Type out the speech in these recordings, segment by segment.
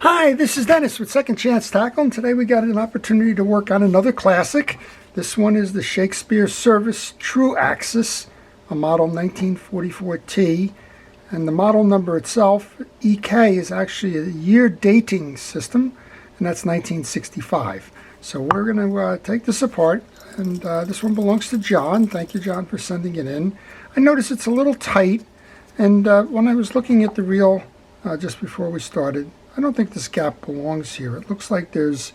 Hi, this is Dennis with Second Chance Tackle, and today we got an opportunity to work on another classic. This one is the Shakespeare Service True Axis, a model 1944T, and the model number itself, EK, is actually a year dating system, and that's 1965. So we're going to take this apart, and this one belongs to John. Thank you, John, for sending it in. I noticed it's a little tight, and when I was looking at the reel just before we started, I don't think this gap belongs here. It looks like there's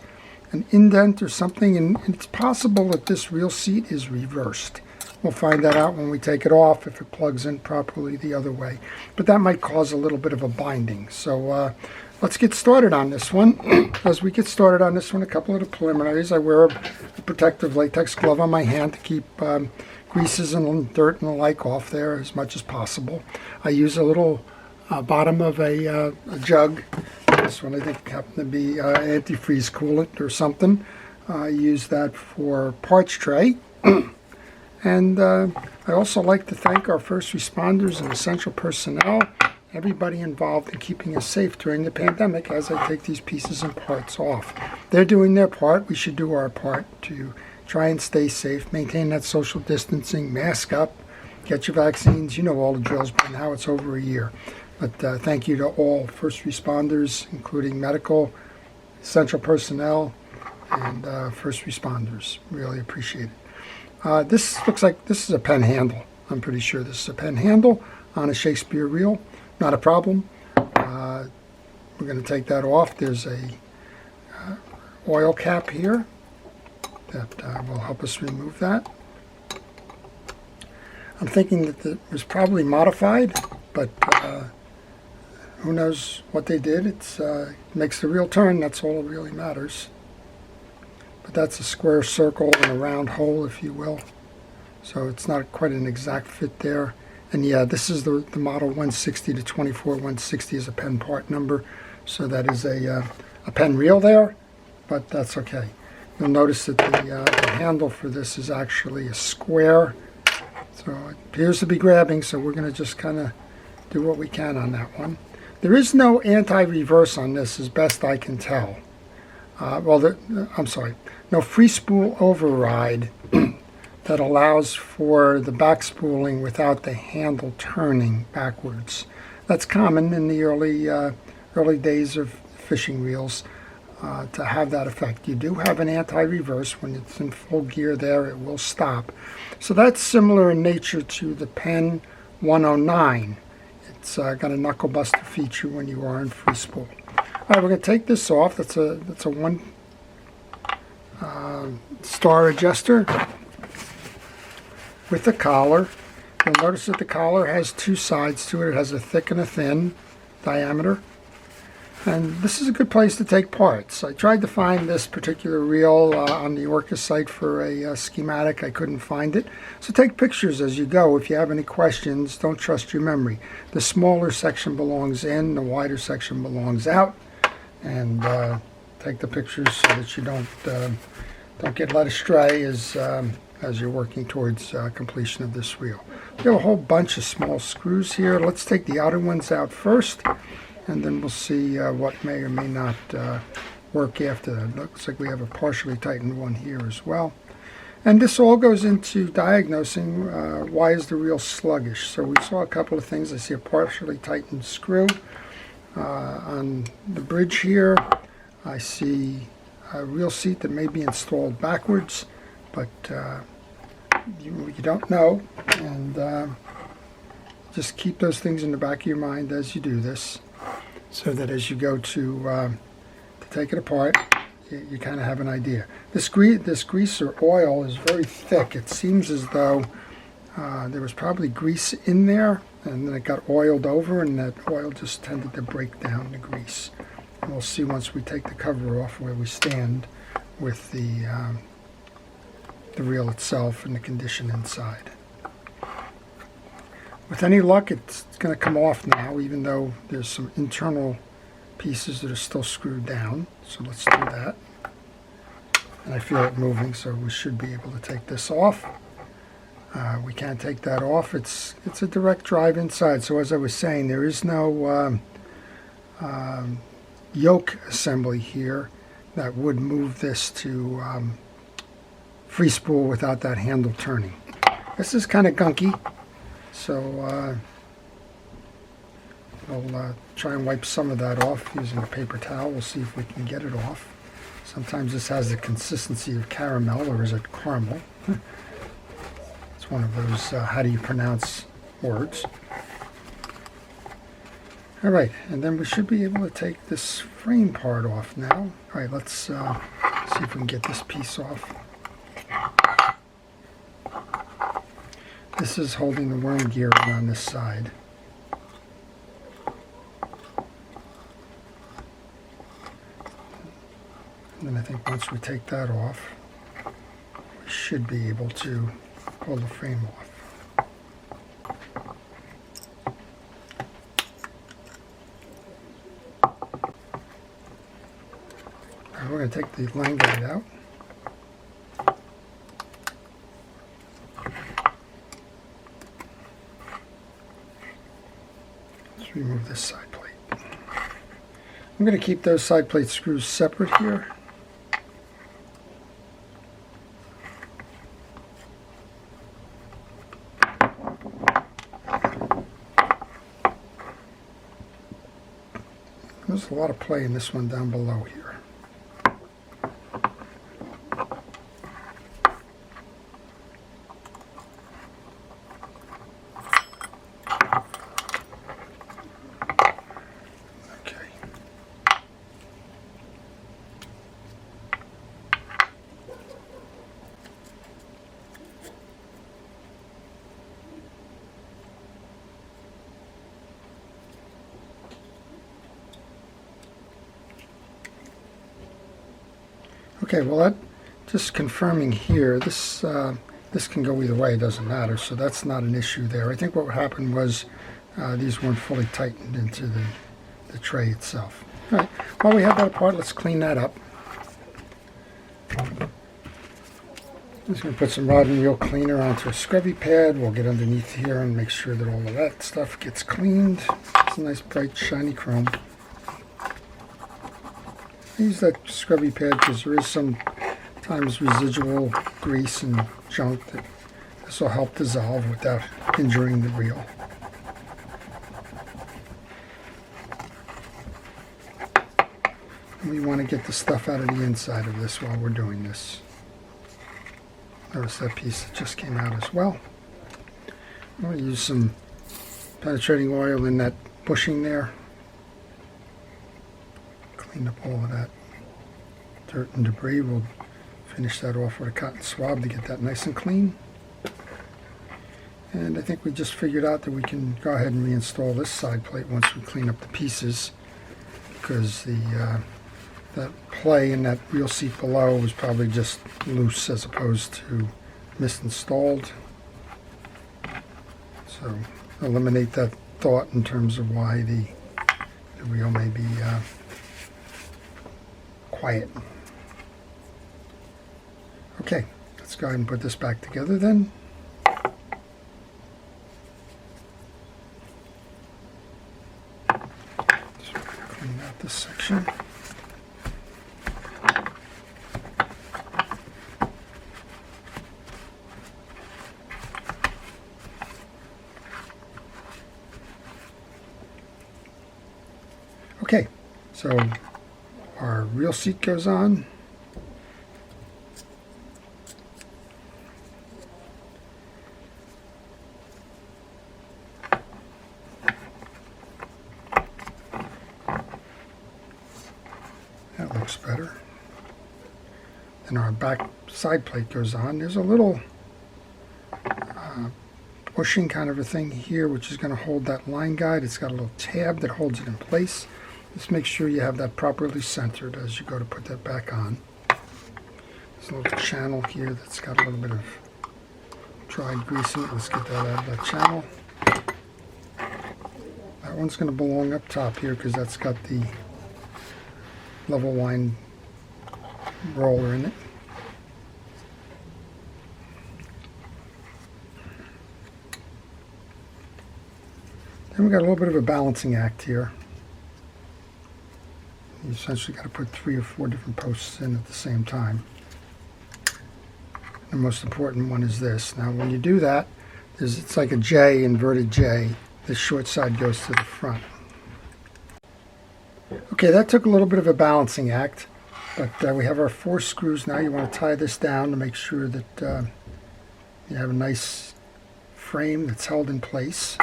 an indent or something, and it's possible that this reel seat is reversed. We'll find that out when we take it off, if it plugs in properly the other way. But that might cause a little bit of a binding. So let's get started on this one. As we get started on this one, a couple of the preliminaries. I wear a protective latex glove on my hand to keep greases and dirt and the like off there as much as possible. I use a little bottom of a jug. This one I think happened to be antifreeze coolant or something. I use that for parts tray. And I also like to thank our first responders and essential personnel, everybody involved in keeping us safe during the pandemic as I take these pieces and parts off. They're doing their part. We should do our part to try and stay safe, maintain that social distancing, mask up, get your vaccines. You know all the drills by now. It's over a year. But thank you to all first responders, including medical, essential personnel, and first responders. Really appreciate it. This looks like this is a pen handle. I'm pretty sure this is a pen handle on a Shakespeare reel. Not a problem. We're going to take that off. There's a oil cap here that will help us remove that. I'm thinking that it was probably modified, but who knows what they did. It makes the reel turn. That's all that really matters. But that's a square circle and a round hole, if you will. So it's not quite an exact fit there. And yeah, this is the model 160 to 24-160 is a pen part number. So that is a pen reel there, but that's okay. You'll notice that the handle for this is actually a square. So it appears to be grabbing, so we're going to just kind of do what we can on that one. There is no anti-reverse on this, as best I can tell. I'm sorry, no free spool override that allows for the back spooling without the handle turning backwards. That's common in the early days of fishing reels to have that effect. You do have an anti-reverse. When it's in full gear there, it will stop. So that's similar in nature to the Pen 109. It's got a knuckle buster feature when you are in free spool. All right, we're going to take this off. That's a one star adjuster with a collar. You'll notice that the collar has two sides to it. It has a thick and a thin diameter. And this is a good place to take parts. I tried to find this particular reel on the Orca site for a schematic. I couldn't find it. So take pictures as you go. If you have any questions, don't trust your memory. The smaller section belongs in, the wider section belongs out. And take the pictures so that you don't get led astray as you're working towards completion of this reel. We have a whole bunch of small screws here. Let's take the outer ones out first, and then we'll see what may or may not work after that. Looks like we have a partially tightened one here as well. And this all goes into diagnosing why is the reel sluggish. So we saw a couple of things. I see a partially tightened screw on the bridge here. I see a reel seat that may be installed backwards, but you don't know. And just keep those things in the back of your mind as you do this, so that as you go to take it apart, you kind of have an idea. This grease or oil is very thick. It seems as though there was probably grease in there, and then it got oiled over, and that oil just tended to break down the grease. And we'll see once we take the cover off where we stand with the reel itself and the condition inside. With any luck, it's going to come off now, even though there's some internal pieces that are still screwed down. So let's do that. And I feel it moving, so we should be able to take this off. We can't take that off. It's a direct drive inside. So as I was saying, there is no yoke assembly here that would move this to free spool without that handle turning. This is kind of gunky, so we'll try and wipe some of that off using a paper towel. We'll see if we can get it off. Sometimes this has the consistency of caramel, or is it caramel? It's one of those how do you pronounce words. All right, and then we should be able to take this frame part off now. All right, let's see if we can get this piece off. This is holding the worm gear on this side. And then I think once we take that off, we should be able to pull the frame off. Now we're going to take the line guide out. Let's remove this side plate. I'm going to keep those side plate screws separate here. There's a lot of play in this one down below here. Okay. Okay, well, that just confirming here, this can go either way, it doesn't matter, so that's not an issue there. I think what happened was these weren't fully tightened into the tray itself. All right, while we have that apart, let's clean that up. I'm just going to put some rod and reel cleaner onto a scrubby pad. We'll get underneath here and make sure that all of that stuff gets cleaned. It's a nice bright shiny chrome. I use that scrubby pad because there is sometimes residual grease and junk that this will help dissolve without injuring the reel. And we want to get the stuff out of the inside of this while we're doing this. Notice that piece that just came out as well. I'm going to use some penetrating oil in that bushing there. Clean up all of that dirt and debris. We'll finish that off with a cotton swab to get that nice and clean. And I think we just figured out that we can go ahead and reinstall this side plate once we clean up the pieces, because that play in that reel seat below was probably just loose as opposed to misinstalled. So eliminate that thought in terms of why the reel may be quiet. Okay, let's go ahead and put this back together then. So clean out this section. Okay, so our reel seat goes on. That looks better. Then our back side plate goes on. There's a little bushing kind of a thing here, which is going to hold that line guide. It's got a little tab that holds it in place. Just make sure you have that properly centered as you go to put that back on. There's a little channel here that's got a little bit of dried grease in it. Let's get that out of that channel. That one's going to belong up top here because that's got the level line roller in it. Then we got a little bit of a balancing act here. You essentially got to put 3 or 4 different posts in at the same time. The most important one is this. Now when you do that, it's like a J, inverted J. The short side goes to the front. Okay, that took a little bit of a balancing act, but we have our 4 screws now. You want to tie this down to make sure that you have a nice frame that's held in place.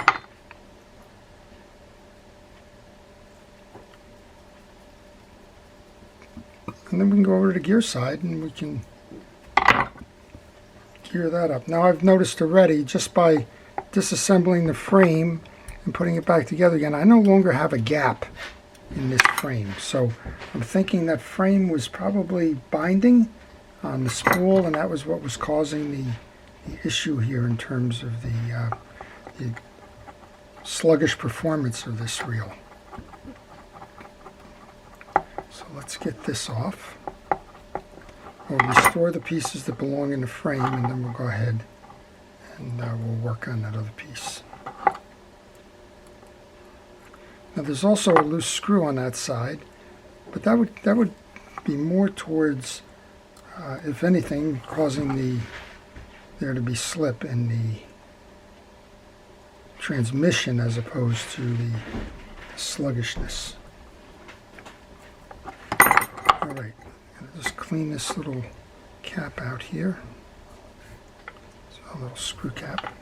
And then we can go over to the gear side and we can gear that up. Now I've noticed already, just by disassembling the frame and putting it back together again, I no longer have a gap in this frame. So I'm thinking that frame was probably binding on the spool, and that was what was causing the issue here in terms of the sluggish performance of this reel. So let's get this off. We'll restore the pieces that belong in the frame, and then we'll go ahead and we'll work on that other piece. Now there's also a loose screw on that side, but that would be more towards, if anything, causing there to be slip in the transmission as opposed to the sluggishness. All right, just clean this little cap out here. So a little screw cap.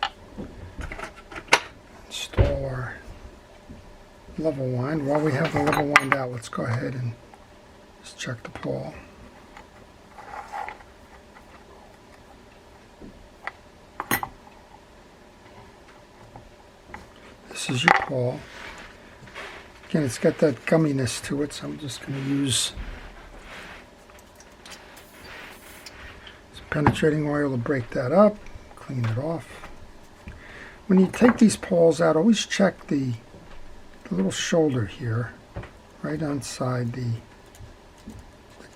Install our level wind. While we have the level wind out, let's go ahead and just check the pawl. This is your pawl. Again, it's got that gumminess to it, so I'm just going to use some penetrating oil to break that up, clean it off. When you take these pawls out, always check the little shoulder here, right inside the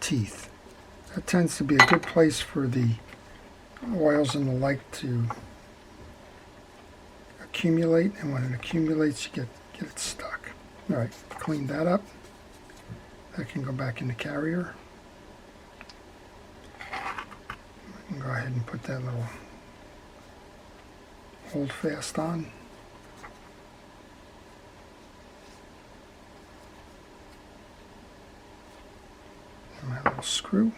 teeth. That tends to be a good place for the oils and the like to accumulate, and when it accumulates, you get it stuck. All right, clean that up. That can go back in the carrier. We can go ahead and put that little hold fast on. My little screw,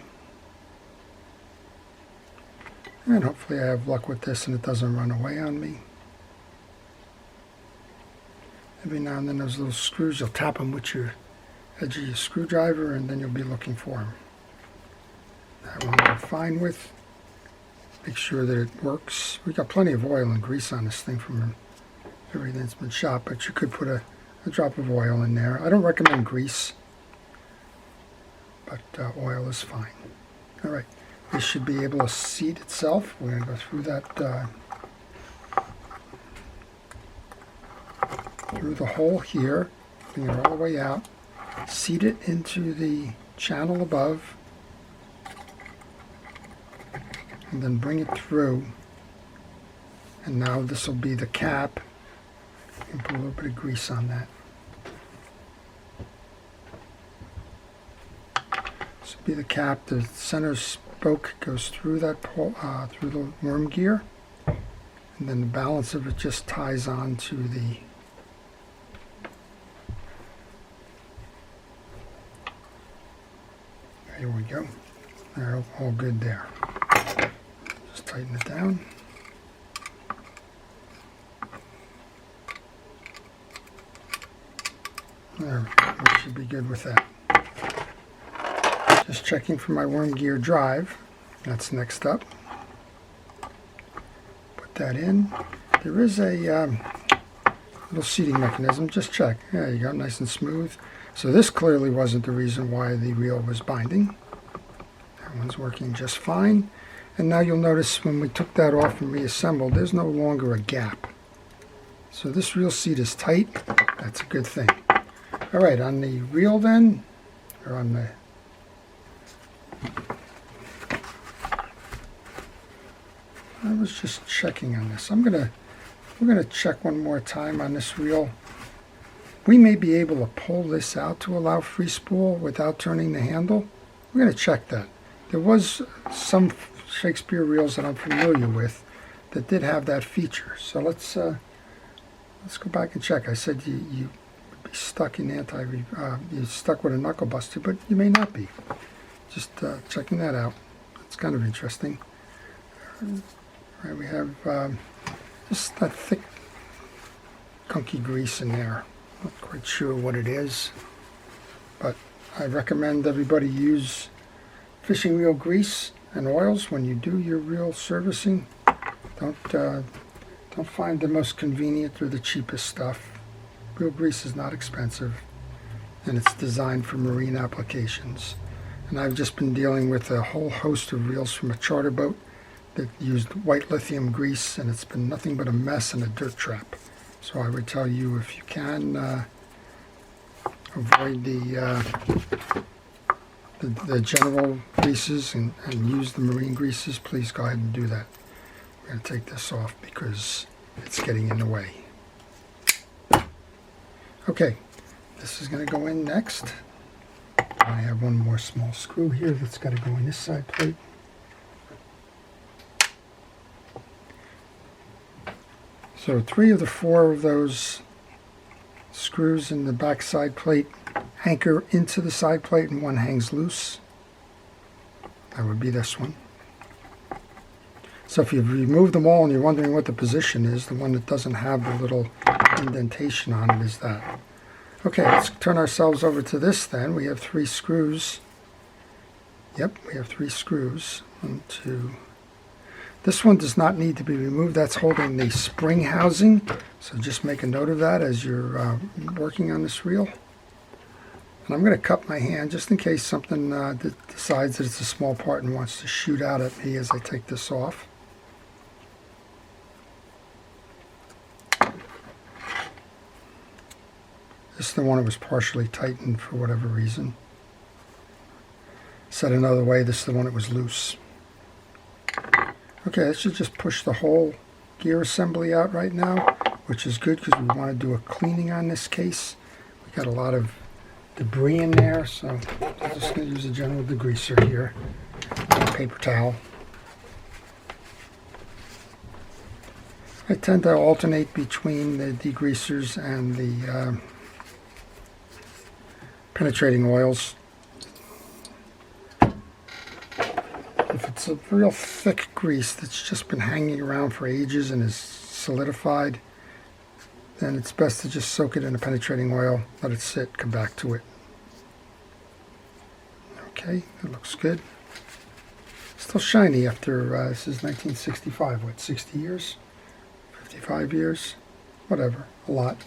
and hopefully I have luck with this and it doesn't run away on me. Every now and then those little screws, you'll tap them with your edge of your screwdriver and then you'll be looking for them. That one we're fine with. Make sure that it works. We got plenty of oil and grease on this thing from everything that's been shot, but you could put a drop of oil in there. I don't recommend grease, but oil is fine. All right, this should be able to seat itself. We're going to go through that, through the hole here, bring it all the way out, seat it into the channel above, and then bring it through. And now this will be the cap. You can put a little bit of grease on that. This will be the cap. The center spoke goes through that through the worm gear, and then the balance of it just ties on to the Here we go. They're all good there. Just tighten it down. There, we should be good with that. Just checking for my worm gear drive. That's next up. Put that in. There is a little seating mechanism. Just check. There you go, nice and smooth. So this clearly wasn't the reason why the reel was binding. That one's working just fine. And now you'll notice when we took that off and reassembled, there's no longer a gap. So this reel seat is tight. That's a good thing. All right, on the reel then, or on the I was just checking on this. We're gonna check one more time on this reel. We may be able to pull this out to allow free spool without turning the handle. We're going to check that. There was some Shakespeare reels that I'm familiar with that did have that feature. So let's go back and check. I said you would be stuck in you're stuck with a knuckle buster, but you may not be. Just checking that out. It's kind of interesting. All right, we have just that thick, gunky grease in there. Not quite sure what it is, but I recommend everybody use fishing reel grease and oils when you do your reel servicing. Don't find the most convenient or the cheapest stuff. Reel grease is not expensive, and it's designed for marine applications. And I've just been dealing with a whole host of reels from a charter boat that used white lithium grease, and it's been nothing but a mess and a dirt trap. So I would tell you, if you can avoid the general greases and use the marine greases, please go ahead and do that. I'm going to take this off because it's getting in the way. Okay, this is going to go in next. I have one more small screw here that's got to go in this side plate. So 3 of the 4 of those screws in the back side plate anchor into the side plate, and one hangs loose. That would be this one. So if you've removed them all and you're wondering what the position is, the one that doesn't have the little indentation on it is that. Okay, let's turn ourselves over to this then. We have 3 screws. Yep, we have 3 screws. 1, 2. This one does not need to be removed. That's holding the spring housing. So just make a note of that as you're working on this reel. And I'm going to cup my hand just in case something decides that it's a small part and wants to shoot out at me as I take this off. This is the one that was partially tightened for whatever reason. Said another way, this is the one that was loose. Okay, that should just push the whole gear assembly out right now, which is good because we want to do a cleaning on this case. We got a lot of debris in there, so I'm just going to use a general degreaser here, and a paper towel. I tend to alternate between the degreasers and the penetrating oils. If it's a real thick grease that's just been hanging around for ages and is solidified, then it's best to just soak it in a penetrating oil, let it sit, come back to it. Okay, that looks good. Still shiny after, this is 1965, what, 60 years? 55 years? Whatever, a lot.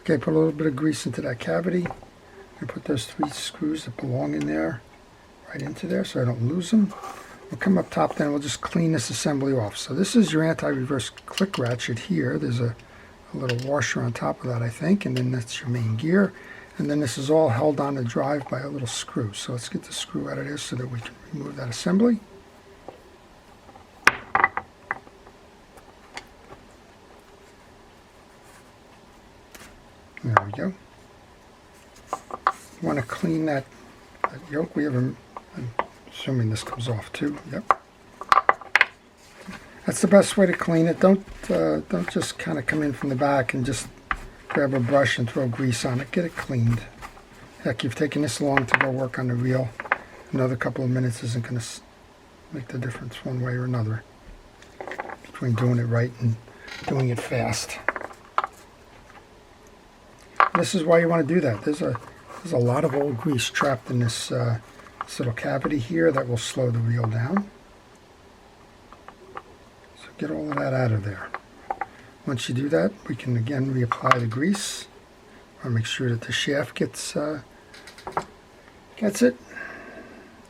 Okay, put a little bit of grease into that cavity. And put those 3 screws that belong in there right into there so I don't lose them. We'll come up top then, we'll just clean this assembly off. So this is your anti-reverse click ratchet here. There's a little washer on top of that, I think, and then that's your main gear. And then this is all held on the drive by a little screw. So let's get the screw out of there so that we can remove that assembly. There we go. You want to clean that yoke. We have I'm assuming this comes off too. Yep. That's the best way to clean it. Don't just kind of come in from the back and just grab a brush and throw grease on it. Get it cleaned. Heck, you've taken this long to go work on the reel. Another couple of minutes isn't going to make the difference one way or another between doing it right and doing it fast. This is why you want to do that. There's a lot of old grease trapped in this little cavity here that will slow the reel down. So get all of that out of there. Once you do that, we can again reapply the grease. I'll make sure that the shaft gets it.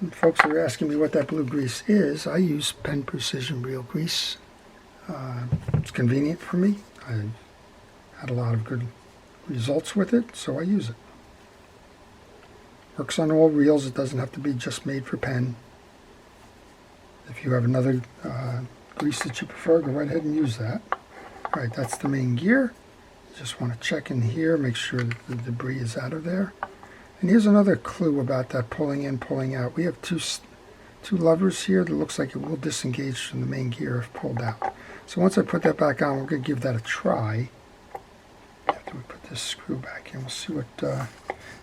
And folks are asking me what that blue grease is. I use Penn Precision Reel Grease. It's convenient for me. I've had a lot of good results with it, so I use it. Works on all reels. It doesn't have to be just made for Penn. If you have another grease that you prefer, go right ahead and use that. Alright, that's the main gear. Just want to check in here, make sure that the debris is out of there. And here's another clue about that pulling in, pulling out. We have two levers here that looks like it will disengage from the main gear if pulled out. So once I put that back on, we're going to give that a try. After we put this screw back in, we'll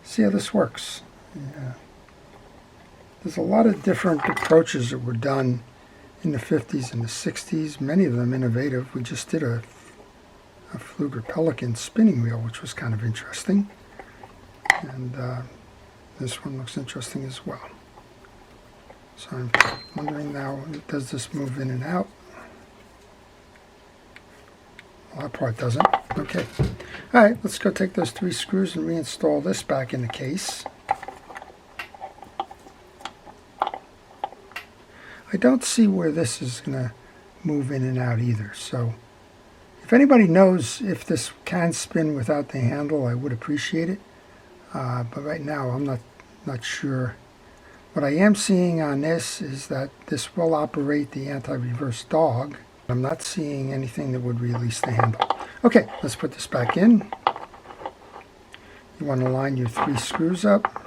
see how this works. Yeah. There's a lot of different approaches that were done in the 50s and the 60s, many of them innovative. We just did a Fluger Pelican spinning wheel, which was kind of interesting. And this one looks interesting as well. So I'm wondering now, does this move in and out? Well, that part doesn't. Okay. All right, let's go take those 3 screws and reinstall this back in the case. I don't see where this is going to move in and out either. So if anybody knows if this can spin without the handle, I would appreciate it. But right now I'm not sure. What I am seeing on this is that this will operate the anti-reverse dog. I'm not seeing anything that would release the handle. Okay, let's put this back in. You want to line your 3 screws up.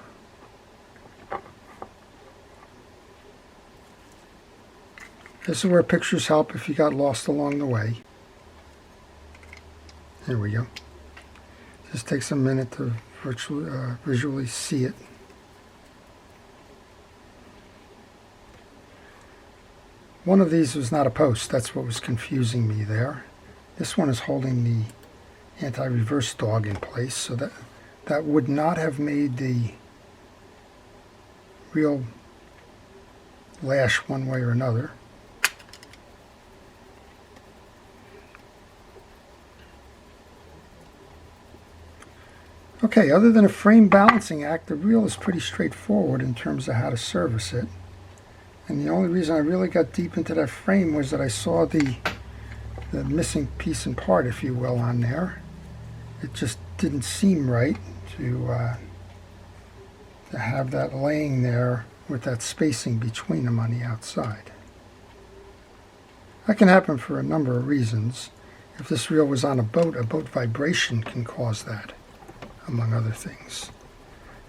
This is where pictures help if you got lost along the way. There we go. Just takes a minute to visually see it. One of these was not a post. That's what was confusing me there. This one is holding the anti-reverse dog in place, so that would not have made the real lash one way or another. Okay, other than a frame balancing act, the reel is pretty straightforward in terms of how to service it. And the only reason I really got deep into that frame was that I saw the missing piece and part, if you will, on there. It just didn't seem right to have that laying there with that spacing between them on the outside. That can happen for a number of reasons. If this reel was on a boat vibration can cause that, among other things.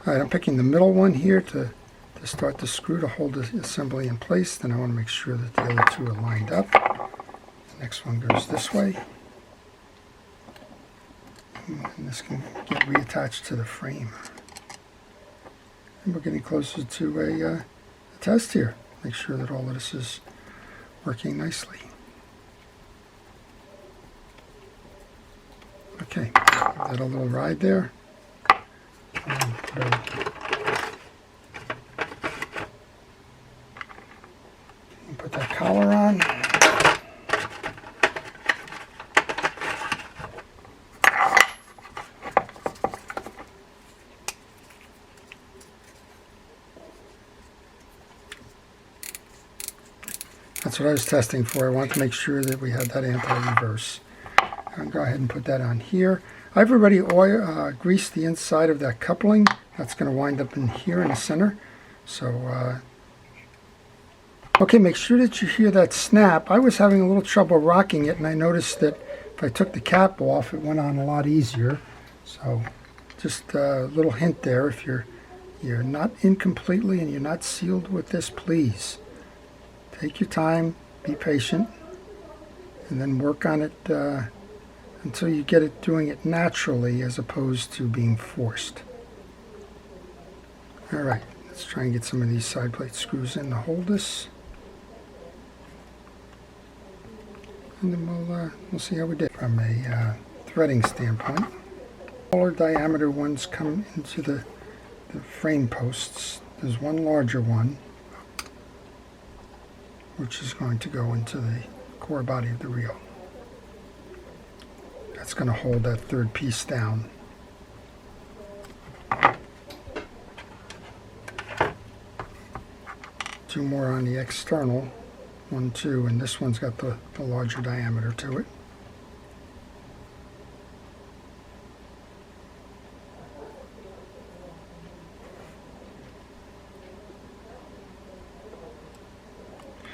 All right, I'm picking the middle one here to start the screw to hold the assembly in place. Then I want to make sure that the other 2 are lined up. The next one goes this way. And this can get reattached to the frame. And we're getting closer to a test here. Make sure that all of this is working nicely. Okay, give that a little ride there. And put that collar on. That's what I was testing for. I wanted to make sure that we had that anti-reverse. I'll go ahead and put that on here. I've already greased the inside of that coupling. That's going to wind up in here in the center. So, okay, make sure that you hear that snap. I was having a little trouble rocking it, and I noticed that if I took the cap off, it went on a lot easier. So, just a little hint there. If you're not in completely and you're not sealed with this, please take your time, be patient, and then work on it until you get it doing it naturally as opposed to being forced. All right, let's try and get some of these side plate screws in to hold this. And then we'll see how we did. From a threading standpoint, smaller diameter ones come into the frame posts. There's one larger one, which is going to go into the core body of the reel. That's going to hold that 3rd piece down. Two more on the external, 1, 2, and this one's got the larger diameter to it.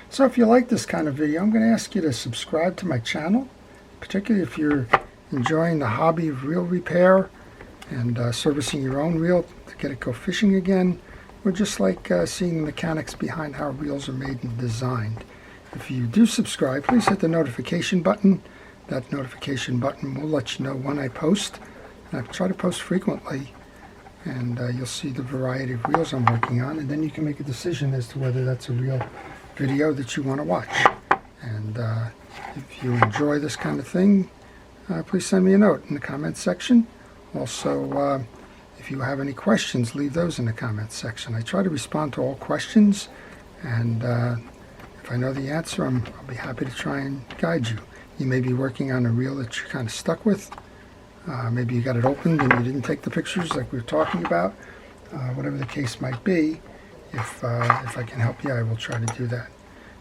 So if you like this kind of video, I'm going to ask you to subscribe to my channel, particularly if you're enjoying the hobby of reel repair and servicing your own reel to get it go fishing again, or just like seeing the mechanics behind how reels are made and designed. If you do subscribe, please hit the notification button. That notification button will let you know when I post. And I try to post frequently, and you'll see the variety of reels I'm working on, and then you can make a decision as to whether that's a real video that you want to watch. And if you enjoy this kind of thing, please send me a note in the comments section. Also, if you have any questions, leave those in the comments section. I try to respond to all questions, and if I know the answer, I'll be happy to try and guide you. You may be working on a reel that you're kind of stuck with. Maybe you got it opened and you didn't take the pictures like we were talking about. Whatever the case might be, if I can help you, I will try to do that.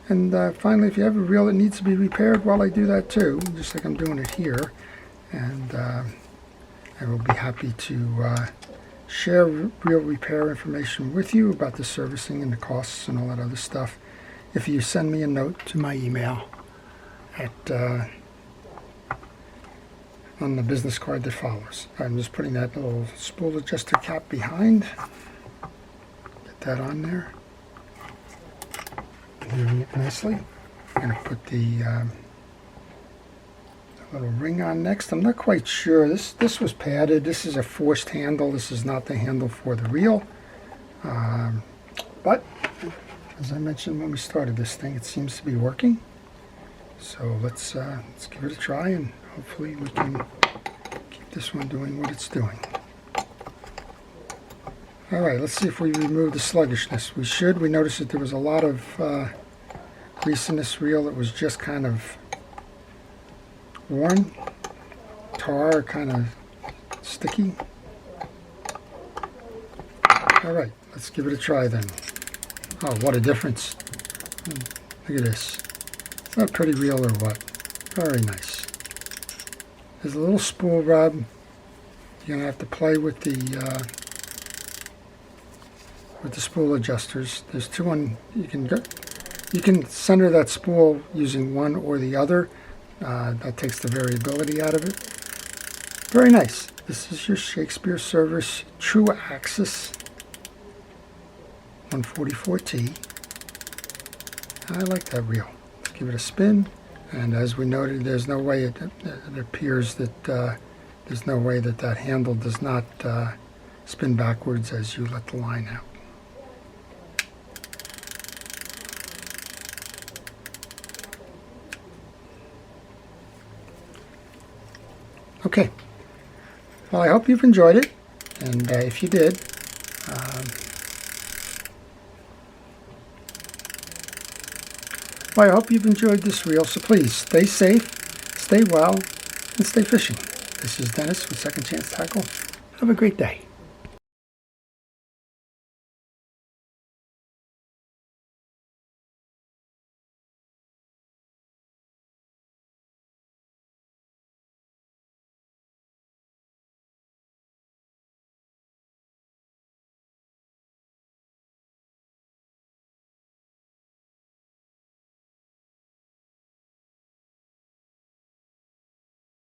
And finally, if you have a reel that needs to be repaired, well, I do that too, just like I'm doing it here. And I will be happy to share reel repair information with you about the servicing and the costs and all that other stuff if you send me a note to my email at on the business card that follows. I'm just putting that little spool adjuster cap behind. Get that on there. Moving it nicely. I'm going to put the little ring on next. I'm not quite sure. This was padded. This is a forced handle. This is not the handle for the reel. But as I mentioned when we started this thing, it seems to be working. So let's give it a try, and hopefully we can keep this one doing what it's doing. All right, let's see if we remove the sluggishness. We should. We noticed that there was a lot of grease in this reel that was just kind of worn, tar, kind of sticky. All right, let's give it a try then. Oh, what a difference. Look at this. Is that a pretty reel or what? Very nice. There's a little spool rub. You're going to have to play with the spool adjusters. There's two on. You can center that spool using one or the other. That takes the variability out of it. Very nice. This is your Shakespeare Service True Axis 144T. I like that reel. Let's give it a spin. And as we noted, there's no way it appears that there's no way that that handle does not spin backwards as you let the line out. Okay. Well, I hope you've enjoyed it, and if you did, well, I hope you've enjoyed this reel, so please stay safe, stay well, and stay fishing. This is Dennis with Second Chance Tackle. Have a great day.